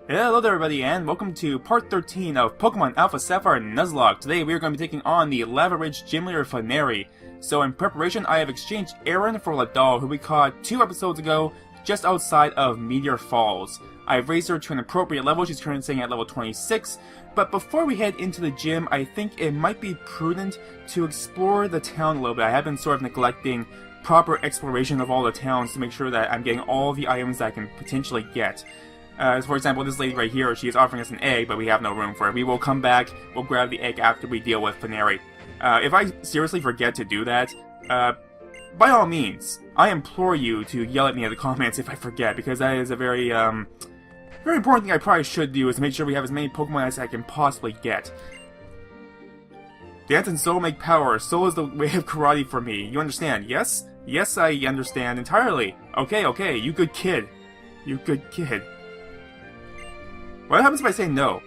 Hello there everybody and welcome to part 13 of Pokemon Alpha Sapphire Nuzlocke. Today we are going to be taking on the Lava Ridge Gym Leader Flannery. So in preparation I have exchanged Aaron for Ladal, who we caught 2 episodes ago just outside of Meteor Falls. I've raised her to an appropriate level, she's currently sitting at level 26. But before we head into the gym, I think it might be prudent to explore the town a little bit. I have been sort of neglecting proper exploration of all the towns to make sure that I'm getting all the items that I can potentially get. For example, this lady right here, she is offering us an egg, but we have no room for it. We will come back, we'll grab the egg after we deal with Flannery. If I seriously forget to do that, by all means, I implore you to yell at me in the comments if I forget, because that is a very important thing I probably should do, is to make sure we have as many Pokemon as I can possibly get. Dance and soul make power, soul is the way of karate for me. You understand, yes? Yes, I understand entirely. Okay, you good kid. You good kid. What happens if I say no?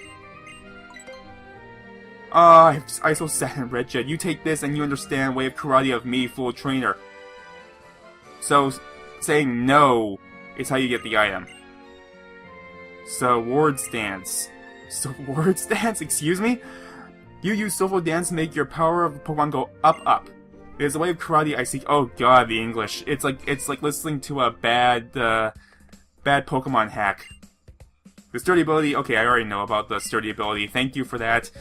I so sad and wretched. You take this and you understand way of karate of me, full trainer. So, saying no is how you get the item. So, word stance. So, word stance? Excuse me? You use Soulful Dance to make your power of Pokemon go up. It is a way of karate I seek. Oh god, the English. It's like listening to a bad Pokemon hack. The sturdy ability, okay, I already know about the sturdy ability. Thank you for that.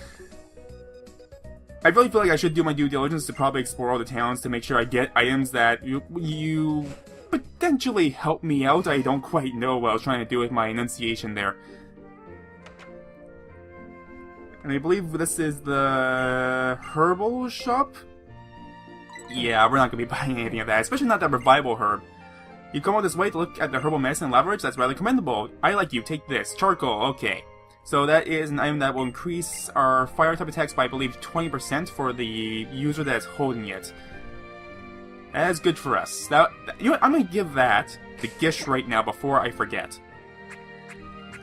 I really feel like I should do my due diligence to probably explore all the towns to make sure I get items that you potentially help me out. I don't quite know what I was trying to do with my enunciation there. And I believe this is the herbal shop? Yeah, we're not going to be buying anything of that, especially not that revival herb. You come all this way to look at the herbal medicine Lava Ridge? That's rather commendable. I like you, take this. Charcoal, okay. So that is an item that will increase our fire type attacks by, I believe, 20% for the user that is holding it. That is good for us. Now, you know what? I'm going to give that the Gish right now before I forget.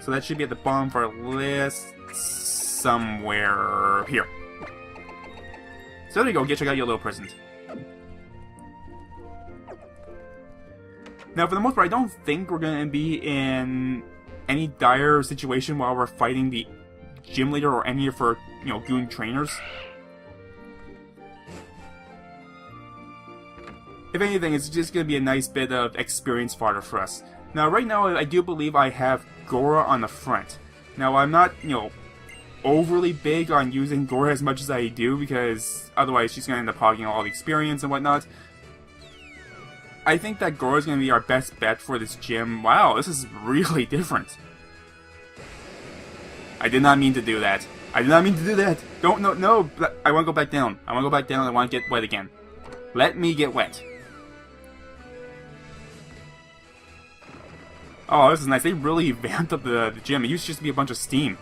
So that should be at the bottom of our list somewhere here. So there you go, Gish, I got you a little present. Now, for the most part, I don't think we're going to be in any dire situation while we're fighting the gym leader or any of her, goon trainers. If anything, it's just going to be a nice bit of experience fodder for us. Now, right now, I do believe I have Gora on the front. Now, I'm not, overly big on using Gora as much as I do, because otherwise she's going to end up hogging all the experience and whatnot. I think that Gora is going to be our best bet for this gym. Wow, this is really different. I did not mean to do that. I did not mean to do that. Don't, no. I want to go back down. I want to go back down. I want to get wet again. Let me get wet. Oh, this is nice. They really vamped up the gym. It used to just be a bunch of steam.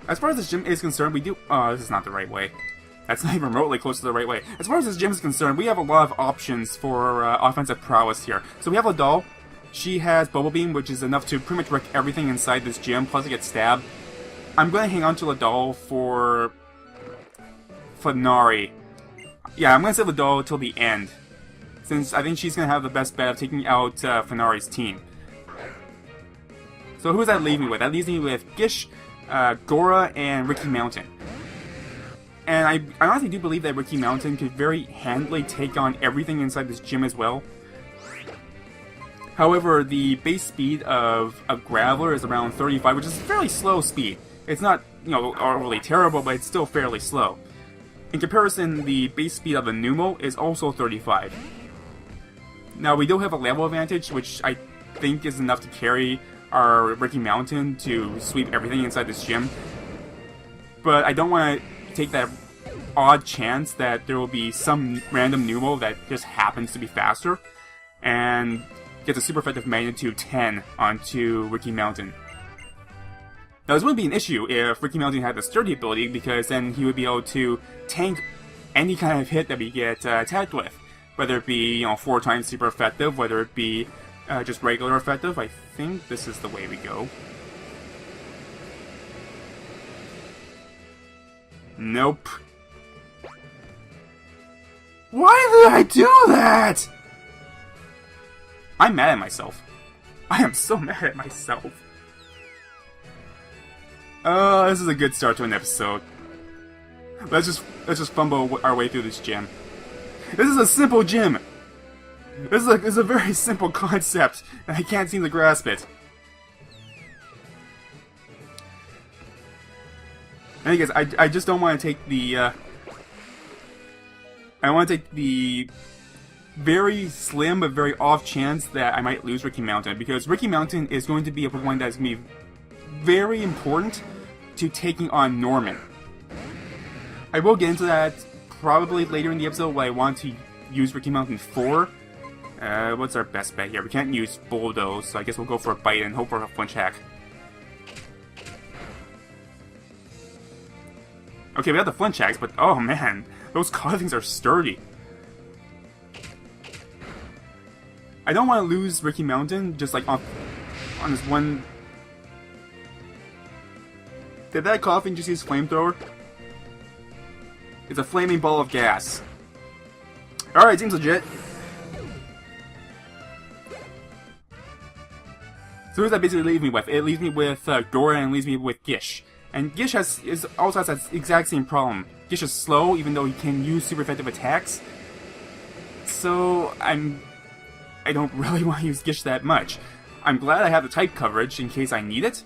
As far as this gym is concerned, we do... Oh, this is not the right way. That's not even remotely close to the right way. As far as this gym is concerned, we have a lot of options for offensive prowess here. So we have Ladal. She has Bubble Beam, which is enough to pretty much wreck everything inside this gym, plus I get stabbed. I'm going to hang on to Ladal for... Flannery. Yeah, I'm going to say Ladal till the end, since I think she's going to have the best bet of taking out Flannery's team. So who does that leave me with? That leaves me with Gish, Gora, and Ricky Mountain. And I honestly do believe that Ricky Mountain could very handily take on everything inside this gym as well. However, the base speed of a Graveler is around 35, which is a fairly slow speed. It's not, overly terrible, but it's still fairly slow. In comparison, the base speed of the Numo is also 35. Now, we do have a level advantage, which I think is enough to carry our Ricky Mountain to sweep everything inside this gym. But I don't want to take that odd chance that there will be some random Numo that just happens to be faster and gets a super effective magnitude 10 onto Ricky Mountain. Now, this wouldn't be an issue if Ricky Mountain had the sturdy ability, because then he would be able to tank any kind of hit that we get attacked with. Whether it be, 4 times super effective, whether it be just regular effective. I think this is the way we go. Nope. Why did I do that? I'm mad at myself. I am so mad at myself. This is a good start to an episode. Let's just fumble our way through this gym. This is a simple gym. This is a very simple concept, and I can't seem to grasp it. Anyways, I just don't want to take the I want to take the very slim but very off chance that I might lose Ricky Mountain, because Ricky Mountain is going to be a Pokemon that's going to be very important to taking on Norman. I will get into that probably later in the episode what I want to use Ricky Mountain for. What's our best bet here? We can't use Bulldoze, so I guess we'll go for a Bite and hope for a Flinch Hack. Okay, we have the Flinch Hacks, but oh man, those things are sturdy. I don't want to lose Ricky Mountain just like on this one. Did that Coughing just use Flamethrower? It's a flaming ball of gas. Alright, seems legit. So what does that basically leave me with? It leaves me with Gora and leaves me with Gish. And Gish also has that exact same problem. Gish is slow, even though he can use super effective attacks. So I don't really want to use Gish that much. I'm glad I have the type coverage in case I need it.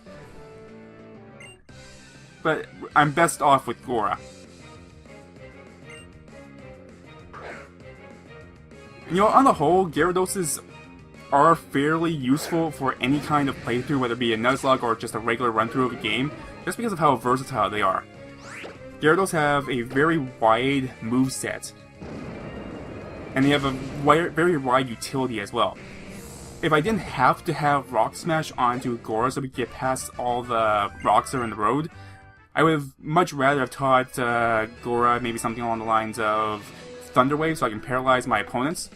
But I'm best off with Gora. You know, on the whole, Gyarados are fairly useful for any kind of playthrough, whether it be a Nuzlocke or just a regular run-through of a game, just because of how versatile they are. Gyarados have a very wide moveset, and they have a very wide utility as well. If I didn't have to have Rock Smash onto Gora so we could get past all the rocks that are in the road, I would have much rather have taught Gora maybe something along the lines of Thunder Wave so I can paralyze my opponents.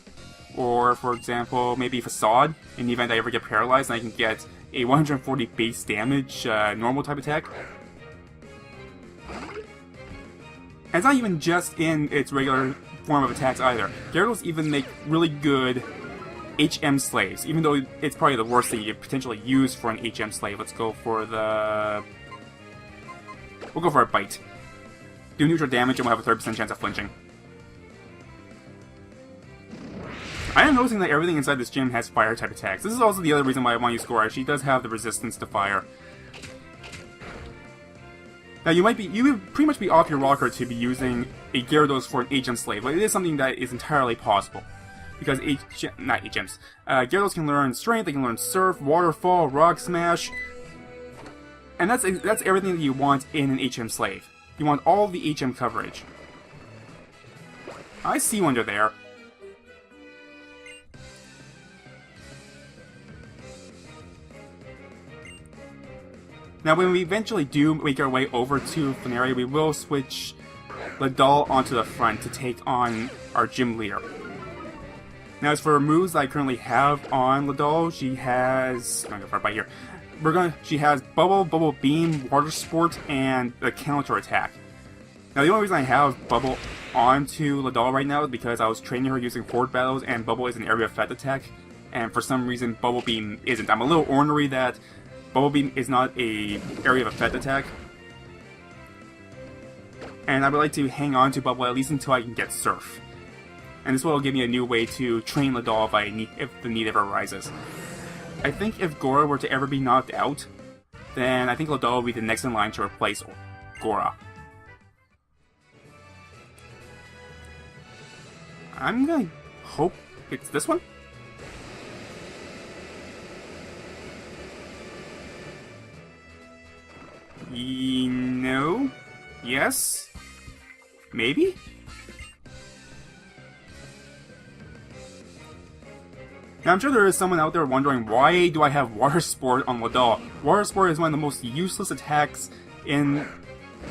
Or, for example, maybe Facade, in the event I ever get paralyzed and I can get a 140 base damage normal type attack. And it's not even just in its regular form of attacks either. Gyarados even make really good HM slaves, even though it's probably the worst thing you could potentially use for an HM slave. Let's go for the... We'll go for a Bite. Do neutral damage and we'll have a 30% chance of flinching. I am noticing that everything inside this gym has fire type attacks. This is also the other reason why I want to use Gora. She does have the resistance to fire. Now you would pretty much be off your rocker to be using a Gyarados for an HM slave, but it is something that is entirely possible. Because Gyarados can learn Strength, they can learn Surf, Waterfall, Rock Smash, and that's everything that you want in an HM slave. You want all the HM coverage. I see one under there. Now, when we eventually do make our way over to Flannery, we will switch Ladal onto the front to take on our gym leader. Now, as for moves that I currently have on Ladal, she has... I'm going to go right by here. She has Bubble, Bubble Beam, Water Sport, and the counter attack. Now, the only reason I have Bubble onto Ladal right now is because I was training her using forward battles, and Bubble is an area effect attack, and for some reason, Bubble Beam isn't. I'm a little ornery that Bubble Beam is not a area of effect attack, and I would like to hang on to Bubble at least until I can get Surf. And this will give me a new way to train Ladal if the need ever arises. I think if Gora were to ever be knocked out, then I think Ladal will be the next in line to replace Gora. I'm gonna hope it's this one? No? Yes? Maybe? Now, I'm sure there is someone out there wondering, why do I have Water Sport on Ladal? Water Sport is one of the most useless attacks in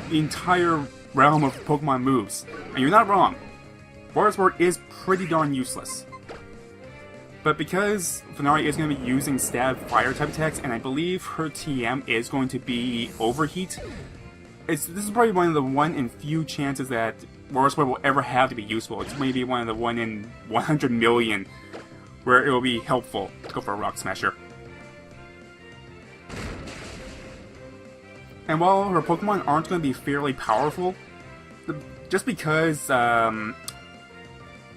the entire realm of Pokemon moves. And you're not wrong. Water Sport is pretty darn useless. But because Flannery is going to be using stab fire type attacks, and I believe her TM is going to be Overheat, this is probably one of the one in few chances that Water Sport will ever have to be useful. It's maybe one of the 1 in 100 million where it will be helpful. Go for a Rock Smasher. And while her Pokemon aren't going to be fairly powerful, just because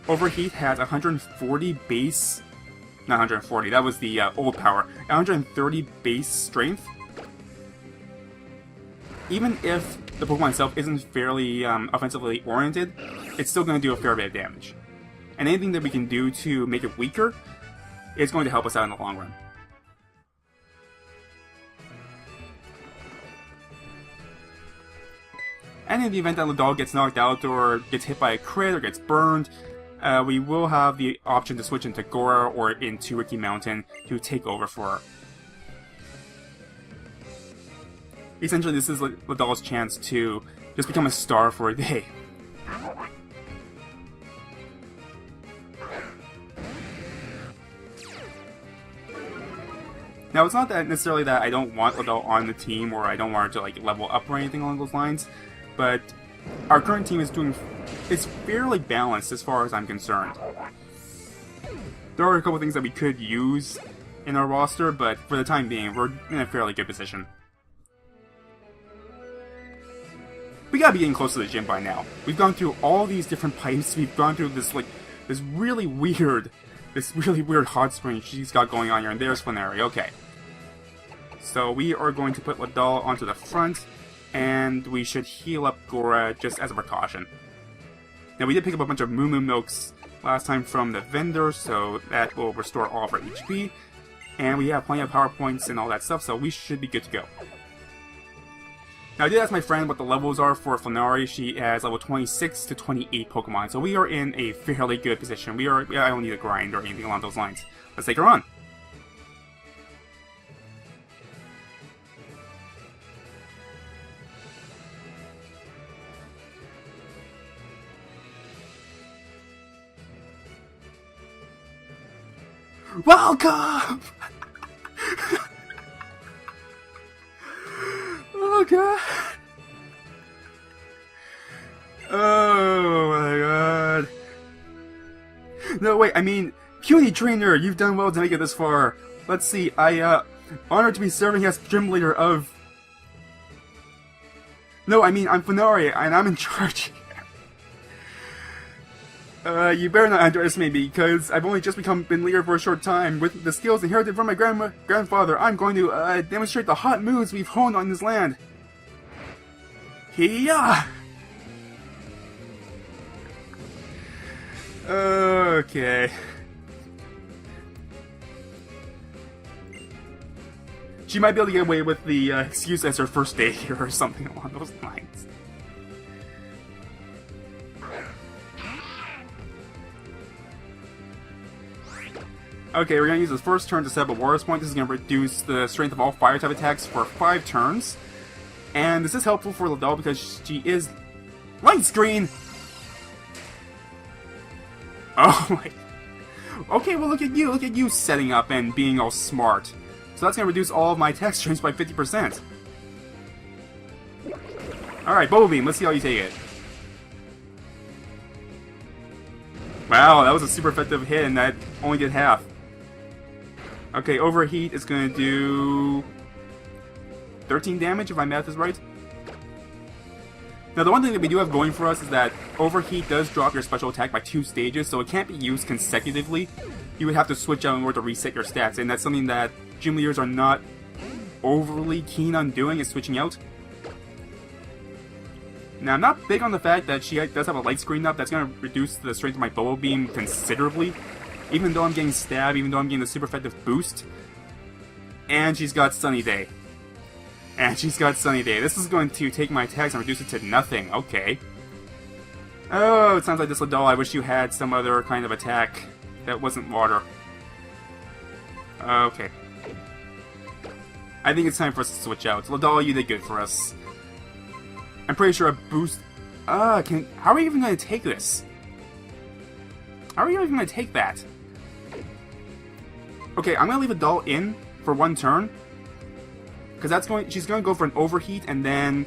Overheat has 140 base... Not 140, that was the old power. 130 base strength. Even if the Pokemon itself isn't fairly offensively oriented, it's still going to do a fair bit of damage. And anything that we can do to make it weaker is going to help us out in the long run. And in the event that Ladal gets knocked out or gets hit by a crit or gets burned, we will have the option to switch into Gora or into Ricky Mountain to take over for her. Essentially, this is Ladal's chance to just become a star for a day. Now, it's not that necessarily that I don't want Ladal on the team or I don't want her to like level up or anything along those lines, but our current team is fairly balanced as far as I'm concerned. There are a couple things that we could use in our roster, but for the time being, we're in a fairly good position. We gotta be getting close to the gym by now. We've gone through all these different pipes. We've gone through this really weird hot spring she's got going on here, and there's Flannery. Okay. So we are going to put Ladal onto the front, and we should heal up Gora just as a precaution. Now we did pick up a bunch of Moo Moo Milks last time from the vendor, so that will restore all of our HP. And we have plenty of power points and all that stuff, so we should be good to go. Now, I did ask my friend what the levels are for Flannery. She has level 26 to 28 Pokemon, so we are in a fairly good position. I don't need a grind or anything along those lines. Let's take her on. Welcome! Oh god! Oh my god! No, wait, I mean, Puny Trainer, you've done well to make it this far. Let's see, honored to be serving as gym leader of... No, I mean, I'm Flannery, and I'm in charge. You better not underestimate me, because I've only just been leader for a short time. With the skills inherited from my grandfather, I'm going to demonstrate the hot moves we've honed on this land. Hiya! Okay. She might be able to get away with the excuse as her first day here or something along those lines. Okay, we're going to use this first turn to set up a Warriors Point. This is going to reduce the strength of all fire-type attacks for 5 turns. And this is helpful for Ladal because she is... Light Screen! Oh my... Okay, well look at you setting up and being all smart. So that's going to reduce all of my attack strengths by 50%. Alright, Bubble Beam, let's see how you take it. Wow, that was a super effective hit and that only did half. Okay, Overheat is going to do 13 damage, if my math is right. Now, the one thing that we do have going for us is that Overheat does drop your special attack by 2 stages, so it can't be used consecutively. You would have to switch out in order to reset your stats, and that's something that gym leaders are not overly keen on doing, is switching out. Now, I'm not big on the fact that she does have a light screen up. That's going to reduce the strength of my Bubble Beam considerably. Even though I'm getting Stab, even though I'm getting the super effective boost. And she's got Sunny Day. And she's got Sunny Day. This is going to take my attacks and reduce it to nothing. Okay. Oh, it sounds like this Ladal. I wish you had some other kind of attack that wasn't water. Okay. I think it's time for us to switch out. Ladal, you did good for us. I'm pretty sure a boost... how are we even going to take this? How are we even going to take that? Okay, I'm going to leave Ladal in for 1 turn. Because she's going to go for an Overheat, and then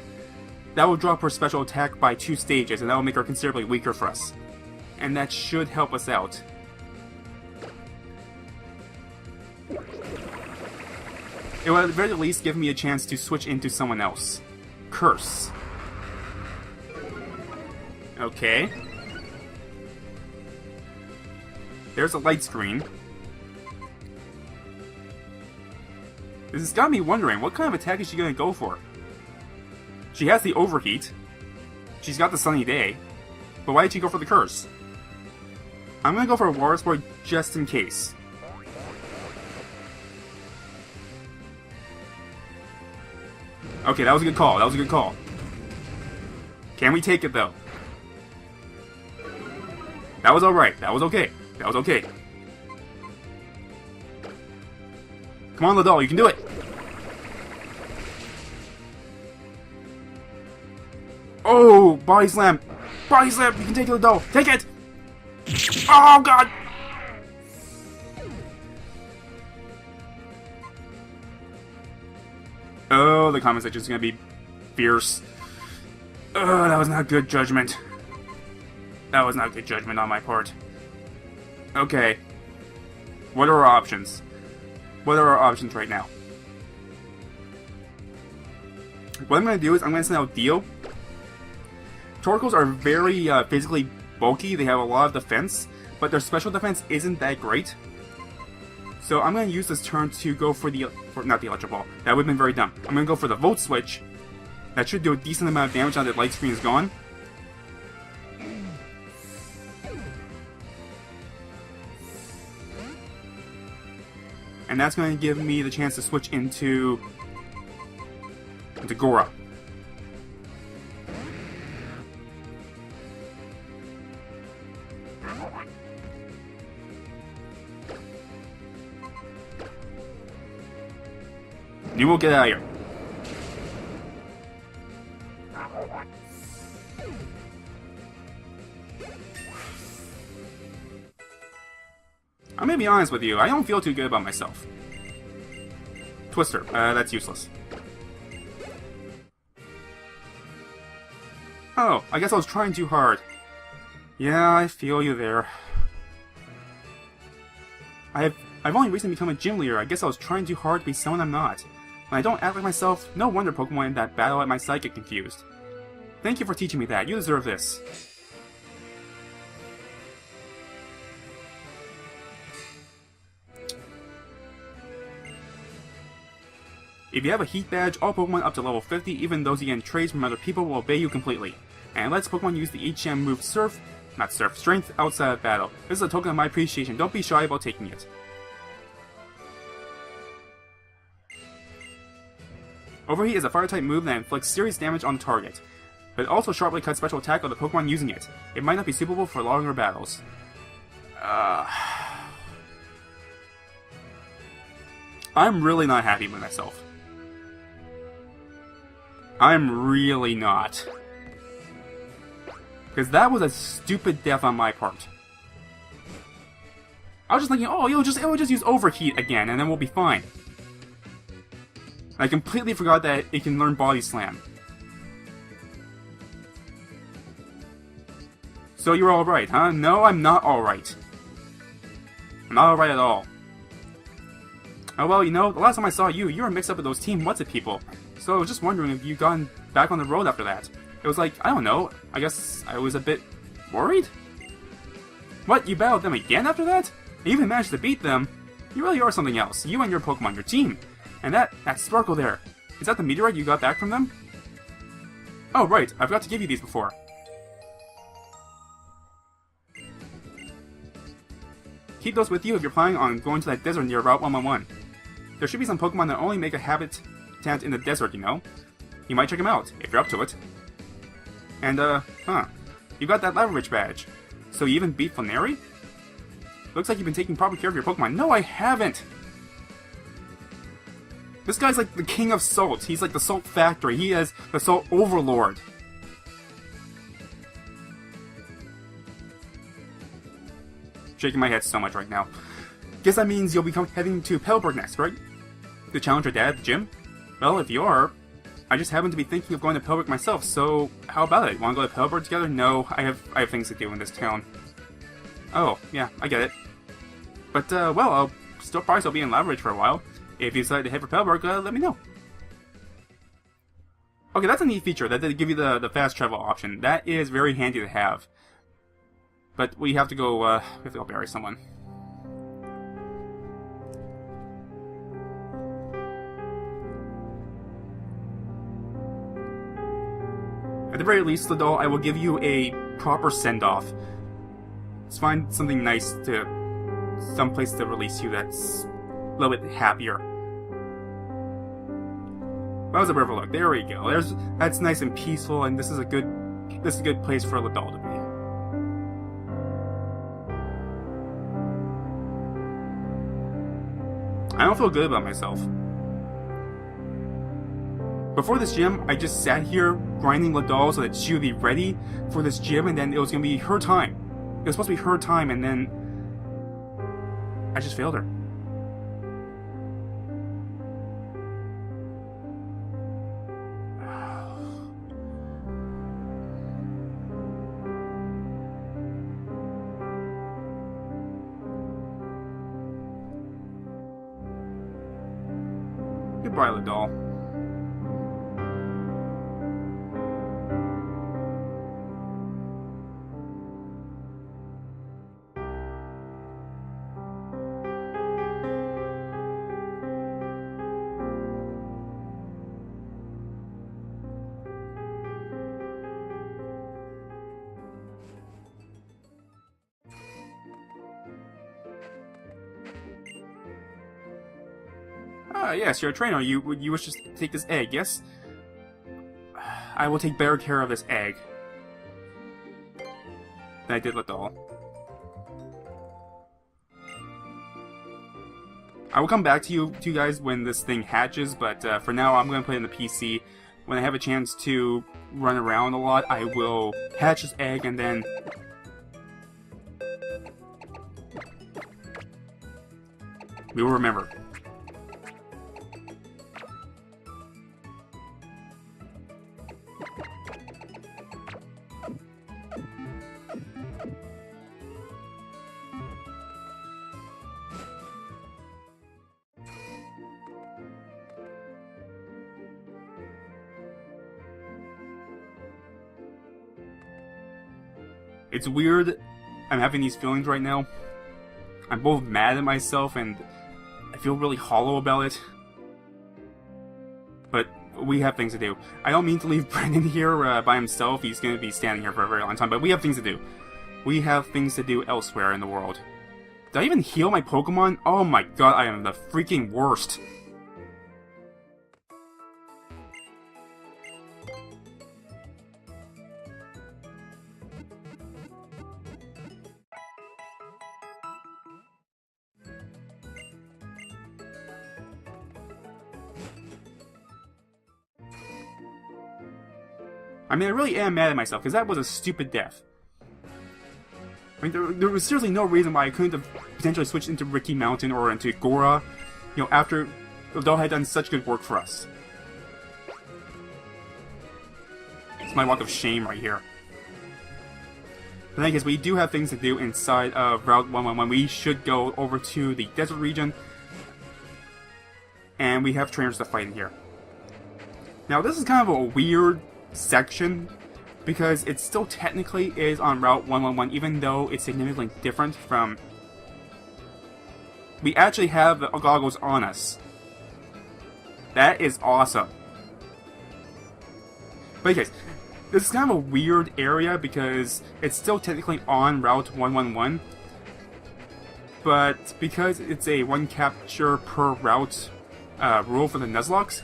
that will drop her special attack by 2 stages, and that will make her considerably weaker for us. And that should help us out. It will at the very least give me a chance to switch into someone else. Curse. Okay. There's a light screen. This has got me wondering, what kind of attack is she going to go for? She has the overheat. She's got the sunny day. But why did she go for the curse? I'm going to go for a water sport just in case. Okay, that was a good call. That was a good call. Can we take it, though? That was alright. That was okay. That was okay. Come on, Ladol, you can do it! Oh, body slam! Body slam! You can take it, Ladol! Take it! Oh, God! Oh, the comment section is gonna be fierce. Oh, that was not good judgment. That was not good judgment on my part. Okay. What are our options? What are our options right now? What I'm going to do is I'm going to send out Dio. Torkoals are very physically bulky. They have a lot of defense, but their special defense isn't that great. So I'm going to use this turn to go for not the Electro Ball. That would have been very dumb. I'm going to go for the Volt Switch. That should do a decent amount of damage now that light screen is gone. And that's going to give me the chance to switch into Gora. You will get out of here. I'm gonna be honest with you, I don't feel too good about myself. Twister, that's useless. Oh, I guess I was trying too hard. Yeah, I feel you there. I've only recently become a gym leader. I guess I was trying too hard to be someone I'm not. When I don't act like myself, no wonder Pokemon in that battle at my side get confused. Thank you for teaching me that. You deserve this. If you have a Heat Badge, all Pokemon up to level 50, even those you get in trades from other people, will obey you completely. And it lets Pokemon use the HM move Strength outside of battle. This is a token of my appreciation. Don't be shy about taking it. Overheat is a Fire-type move that inflicts serious damage on the target, but it also sharply cuts special attack of the Pokemon using it. It might not be suitable for longer battles. I'm really not happy with myself. I'm really not. Because that was a stupid death on my part. I was just thinking, oh, it will just use Overheat again, and then we'll be fine. I completely forgot that it can learn Body Slam. So you're alright, huh? No, I'm not alright. I'm not alright at all. Oh well, you know, the last time I saw you, you were mixed up with those Team What's It people. So I was just wondering if you'd gotten back on the road after that. It was like, I don't know, I guess I was a bit worried? What, you battled them again after that? You even managed to beat them? You really are something else, you and your Pokemon, your team. And that sparkle there, is that the meteorite you got back from them? Oh right, I forgot to give you these before. Keep those with you if you're planning on going to that desert near Route 111. There should be some Pokemon that only make a habitat in the desert, you know? You might check them out, if you're up to it. And, you got that Lava Ridge badge. So you even beat Flannery? Looks like you've been taking proper care of your Pokemon. No, I haven't! This guy's like the king of salt. He's like the salt factory. He is the salt overlord. Shaking my head so much right now. Guess that means you'll be heading to Petalburg next, right? To challenge your dad at the gym? Well, if you are, I just happen to be thinking of going to Pillbrook myself, so how about it? Want to go to Pillbrook together? No, I have things to do in this town. Oh, yeah, I get it. But, well, I'll probably still be in Lava Ridge for a while. If you decide to head for Pillbrook, let me know. Okay, that's a neat feature, that they give you the fast travel option. That is very handy to have. But we have to go bury someone. At the very least, Ladol, I will give you a proper send-off. Let's find something nice some place to release you that's a little bit happier. That was a Riverlook. There we go. That's nice and peaceful, and this is a good place for Ladol to be. I don't feel good about myself. Before this gym, I just sat here grinding Ladol so that she would be ready for this gym, and then it was going to be her time. It was supposed to be her time, and then I just failed her. Goodbye, Ladol. Yes, you're a trainer. You wish to take this egg, yes? I will take better care of this egg than I did Ladol. I will come back to you guys when this thing hatches, but for now I'm going to play it in the PC. When I have a chance to run around a lot, I will hatch this egg and then... we will remember. It's weird. I'm having these feelings right now. I'm both mad at myself and I feel really hollow about it. But we have things to do. I don't mean to leave Brendan here by himself. He's going to be standing here for a very long time. But we have things to do. We have things to do elsewhere in the world. Did I even heal my Pokemon? Oh my god, I am the freaking worst. I mean, I really am mad at myself, because that was a stupid death. I mean, there was seriously no reason why I couldn't have potentially switched into Ricky Mountain or into Gora, you know, after Ladol had done such good work for us. It's my walk of shame right here. But I guess we do have things to do inside of Route 111. We should go over to the desert region, and we have trainers to fight in here. Now, this is kind of a weird section, because it still technically is on Route 111, even though it's significantly different from... we actually have the goggles on us. That is awesome. But anyways, this is kind of a weird area, because it's still technically on Route 111, but because it's a one capture per route rule for the Nuzlocks,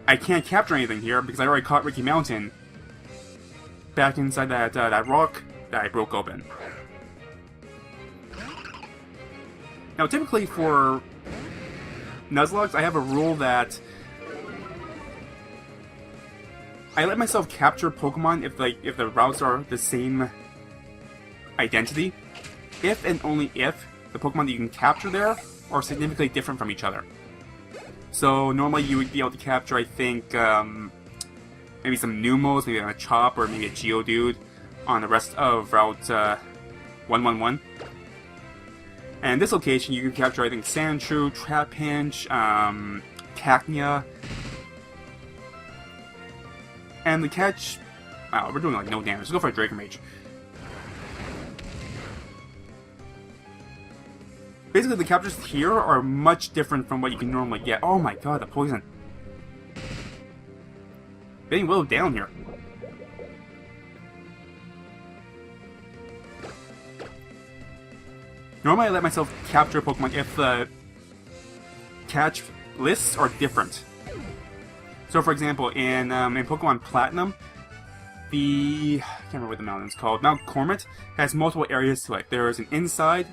I can't capture anything here because I already caught Ricky Mountain back inside that rock that I broke open. Now, typically for Nuzlocke, I have a rule that I let myself capture Pokemon if the routes are the same identity, if and only if the Pokemon that you can capture there are significantly different from each other. So normally you would be able to capture, I think, maybe some Numos, maybe a Chop, or maybe a Geodude on the rest of Route 111. And in this location, you can capture, I think, Sandshrew, Trapinch, Cacnea. And the catch... Wow, we're doing like no damage. Let's go for a Draco Mage. Basically, the captures here are much different from what you can normally get. Oh my god, the poison. Getting whittled down here. Normally I let myself capture a Pokemon if the catch lists are different. So for example, in Pokemon Platinum, I can't remember what the mountain's called, Mount Cormorant has multiple areas to it. There's an inside,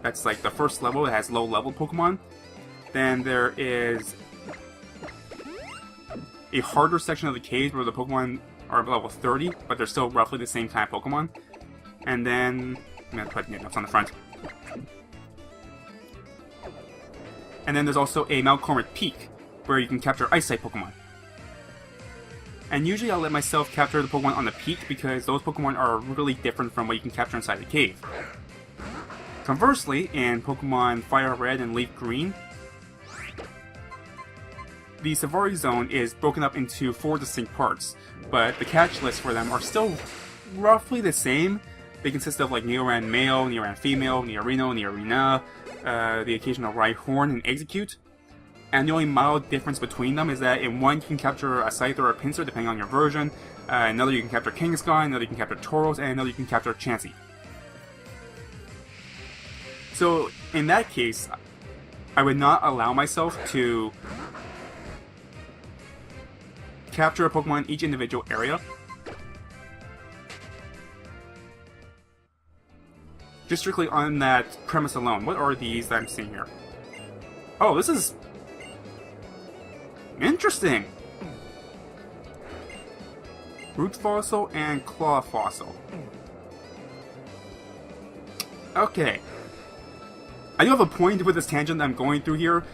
that's like the first level, it has low level Pokemon. Then there is a harder section of the cave where the Pokemon are level 30, but they're still roughly the same kind of Pokemon. And then, I'm gonna put Nidnups on the front. And then there's also a Mount Cormorant Peak, where you can capture Ice-type Pokemon. And usually I'll let myself capture the Pokemon on the peak, because those Pokemon are really different from what you can capture inside the cave. Conversely, in Pokemon Fire Red and Leaf Green, the Safari Zone is broken up into 4 distinct parts, but the catch lists for them are still roughly the same. They consist of like Neoran Male, Neoran Female, Neorino, Neorina, the occasional Rhyhorn, and Execute. And the only mild difference between them is that in one you can capture a Scyther or a Pinsir depending on your version, another you can capture Kangaskhan, another you can capture Tauros, and another you can capture Chansey. So in that case, I would not allow myself to capture a Pokemon in each individual area. Just strictly on that premise alone. What are these that I'm seeing here? Oh, this is interesting! Root Fossil and Claw Fossil. Okay. I do have a point with this tangent that I'm going through here.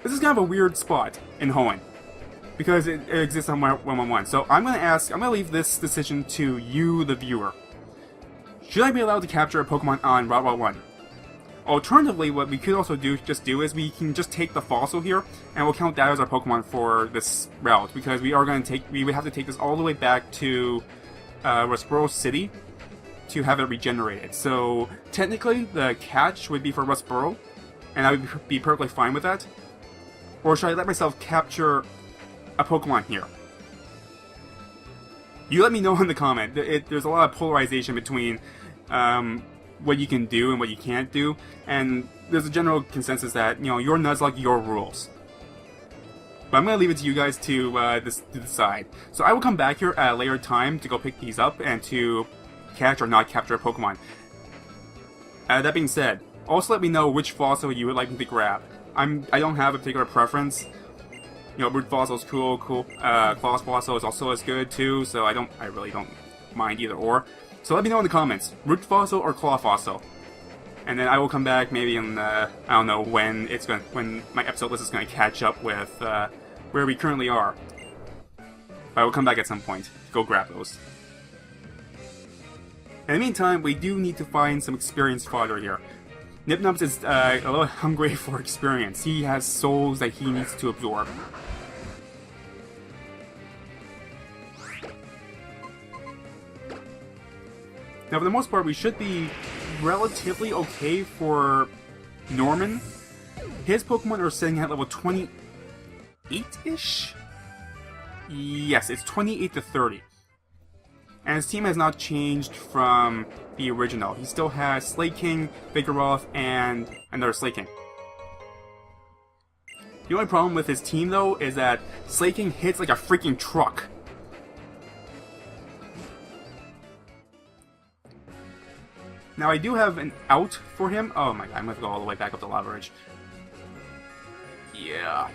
This is kind of a weird spot in Hoenn, because it exists on 111. So I'm gonna leave this decision to you, the viewer. Should I be allowed to capture a Pokemon on Route 1? Alternatively, what we could also do is we can just take the fossil here, and we'll count that as our Pokemon for this route, because we would have to take this all the way back to Rustboro City to have it regenerated. So technically, the catch would be for Rustboro, and I would be perfectly fine with that. Or should I let myself capture a Pokemon here? You let me know in the comment. There's a lot of polarization between what you can do and what you can't do, and there's a general consensus that, you know, your Nuzlocke, your rules. But I'm going to leave it to you guys to decide. So I will come back here at a later time to go pick these up and to catch or not capture a Pokemon. That being said, also let me know which fossil you would like me to grab. I don't have a particular preference. You know, Root Fossil is cool. Claw Fossil is also as good too, so I really don't mind either or. So let me know in the comments, Root Fossil or Claw Fossil. And then I will come back maybe in I don't know when my episode list is going to catch up with where we currently are. But I will come back at some point to go grab those. In the meantime, we do need to find some experience fodder here. Nipnups is a little hungry for experience. He has souls that he needs to absorb. Now, for the most part, we should be relatively okay for Norman. His Pokemon are sitting at level 28-ish? Yes, it's 28 to 30. And his team has not changed from the original. He still has Slaking, Vigoroth, and another Slaking. The only problem with his team, though, is that Slaking hits like a freaking truck. Now, I do have an out for him. Oh my god, I'm going to go all the way back up to Lava Ridge. Yeah.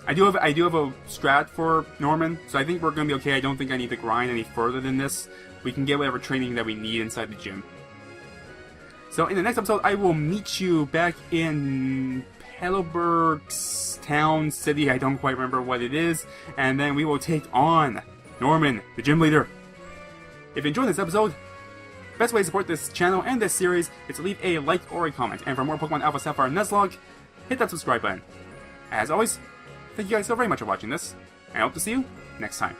I do have a strat for Norman, so I think we're going to be okay. I don't think I need to grind any further than this. We can get whatever training that we need inside the gym. So in the next episode, I will meet you back in Heidelberg's town, city, I don't quite remember what it is, and then we will take on Norman, the gym leader. If you enjoyed this episode, the best way to support this channel and this series is to leave a like or a comment, and for more Pokemon Alpha Sapphire Nuzlocke, hit that subscribe button. As always, thank you guys so very much for watching this, and I hope to see you next time.